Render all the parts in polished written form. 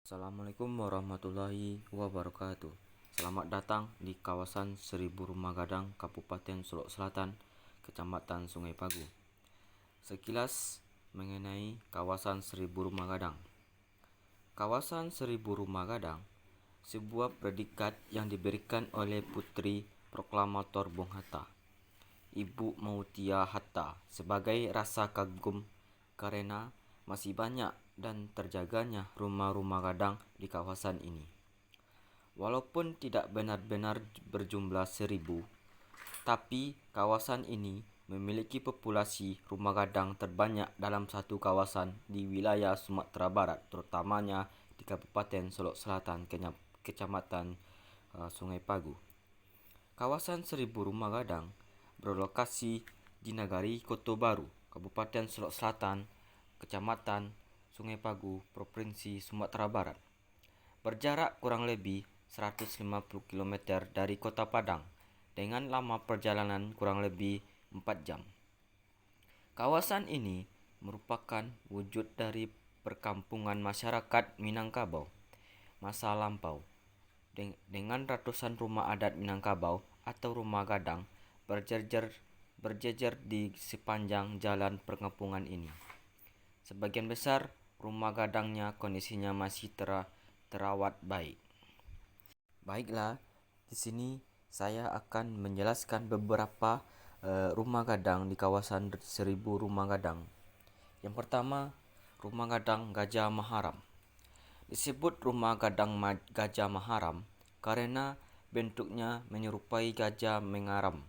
Assalamualaikum warahmatullahi wabarakatuh. Selamat datang di kawasan Seribu Rumah Gadang, Kabupaten Solok Selatan, Kecamatan Sungai Pagu. Sekilas mengenai kawasan Seribu Rumah Gadang. Kawasan Seribu Rumah Gadang sebuah predikat yang diberikan oleh Putri Proklamator Bung Hatta, Ibu Mautia Hatta, sebagai rasa kagum karena masih banyak dan terjaganya rumah-rumah gadang di kawasan ini. Walaupun tidak benar-benar berjumlah 1.000, tapi kawasan ini memiliki populasi rumah gadang terbanyak dalam satu kawasan di wilayah Sumatera Barat, terutamanya di Kabupaten Solok Selatan, Kecamatan Sungai Pagu. Kawasan Seribu Rumah Gadang berlokasi di Nagari Koto Baru, Kabupaten Solok Selatan, Kecamatan Sungai Pagu, Provinsi Sumatera Barat. Berjarak kurang lebih 150 km dari Kota Padang dengan lama perjalanan kurang lebih 4 jam. Kawasan ini merupakan wujud dari perkampungan masyarakat Minangkabau masa lampau dengan ratusan rumah adat Minangkabau atau rumah gadang berjejer di sepanjang jalan perkampungan ini. Sebagian besar rumah gadangnya kondisinya masih terawat baik. Baiklah, di sini saya akan menjelaskan beberapa rumah gadang di kawasan Seribu Rumah Gadang. Yang pertama, Rumah Gadang Gajah Maharam. Disebut Rumah Gadang Gajah Maharam karena bentuknya menyerupai gajah mengaram.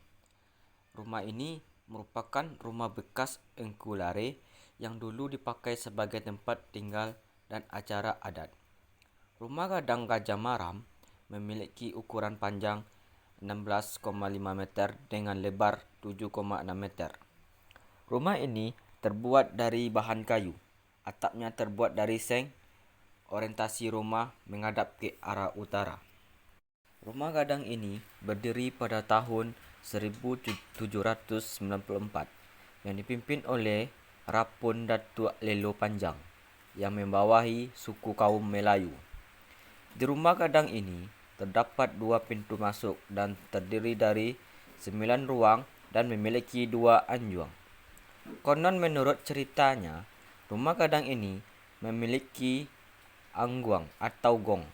Rumah ini merupakan rumah bekas Engku Lare yang dulu dipakai sebagai tempat tinggal dan acara adat. Rumah Gadang Gajah Maharam memiliki ukuran panjang 16,5 meter dengan lebar 7,6 meter. Rumah ini terbuat dari bahan kayu. Atapnya terbuat dari seng. Orientasi rumah menghadap ke arah utara. Rumah gadang ini berdiri pada tahun 1794 yang dipimpin oleh Rapun Datuk Lelo Panjang yang membawahi suku kaum Melayu. Di rumah gadang ini terdapat 2 pintu masuk dan terdiri dari 9 ruang dan memiliki 2 anjung. Konon menurut ceritanya, rumah gadang ini memiliki angguang atau gong.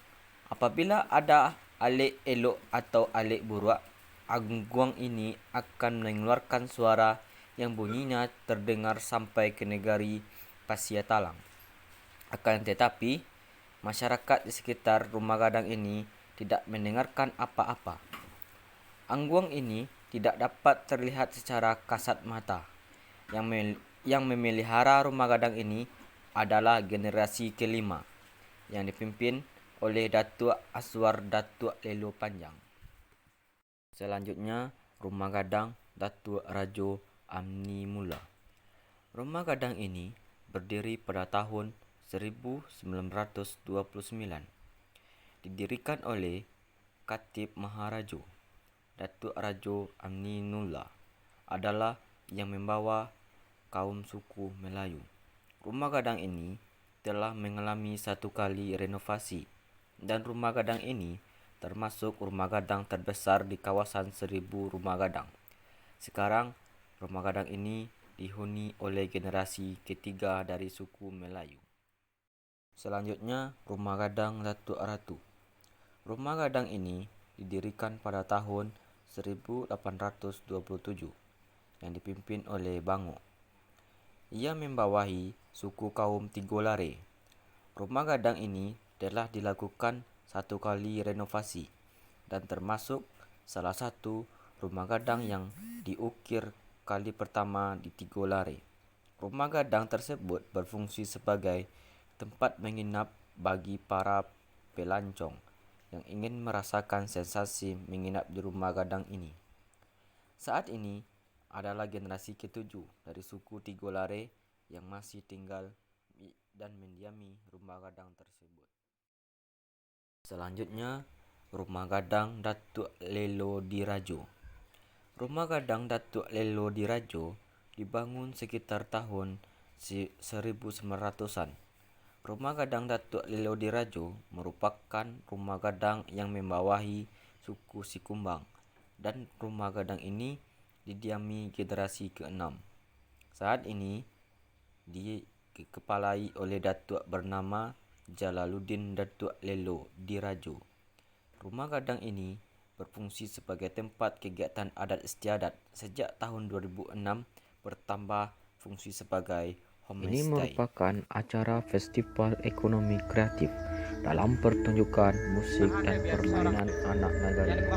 Apabila ada alik elok atau alik buruk, angguang ini akan mengeluarkan suara yang bunyinya terdengar sampai ke negari Pasiatalang. Akan tetapi, masyarakat di sekitar rumah gadang ini tidak mendengarkan apa-apa. Angguang ini tidak dapat terlihat secara kasat mata. Yang memelihara rumah gadang ini adalah generasi kelima yang dipimpin oleh Datuk Aswar Datuk Lelo Panjang. Selanjutnya, Rumah Gadang Datuk Rajo Amni Mula. Rumah gadang ini berdiri pada tahun 1929. Didirikan oleh Khatib Maharajo. Datuk Rajo Amni Mula adalah yang membawa kaum suku Melayu. Rumah gadang ini telah mengalami 1 kali renovasi dan rumah gadang ini termasuk rumah gadang terbesar di kawasan Seribu Rumah Gadang. Sekarang rumah gadang ini dihuni oleh generasi ketiga dari suku Melayu. Selanjutnya, Rumah Gadang Datuk Ratu. Rumah gadang ini didirikan pada tahun 1827 yang dipimpin oleh Bangok. Ia membawahi suku kaum Tigolare. Rumah gadang ini telah dilakukan 1 kali renovasi dan termasuk salah satu rumah gadang yang diukir kali pertama di Tigolare. Rumah gadang tersebut berfungsi sebagai tempat menginap bagi para pelancong yang ingin merasakan sensasi menginap di rumah gadang ini. Saat ini adalah generasi ke-7 dari suku Tigolare yang masih tinggal dan mendiami rumah gadang tersebut. Selanjutnya, Rumah Gadang Datuk Lelo Dirajo. Rumah gadang Datuk Lelo Dirajo dibangun sekitar tahun 1900-an. Rumah Gadang Datuk Lelo Dirajo merupakan rumah gadang yang membawahi suku Sikumbang, dan rumah gadang ini didiami generasi ke-6. Saat ini dikepalai oleh datuk bernama Jalaluddin Datuk Lelo Dirajo. Rumah gadang ini berfungsi sebagai tempat kegiatan adat istiadat. Sejak tahun 2006 bertambah fungsi sebagai homestay. Ini merupakan acara festival ekonomi kreatif dalam pertunjukan musik dan permainan anak nagari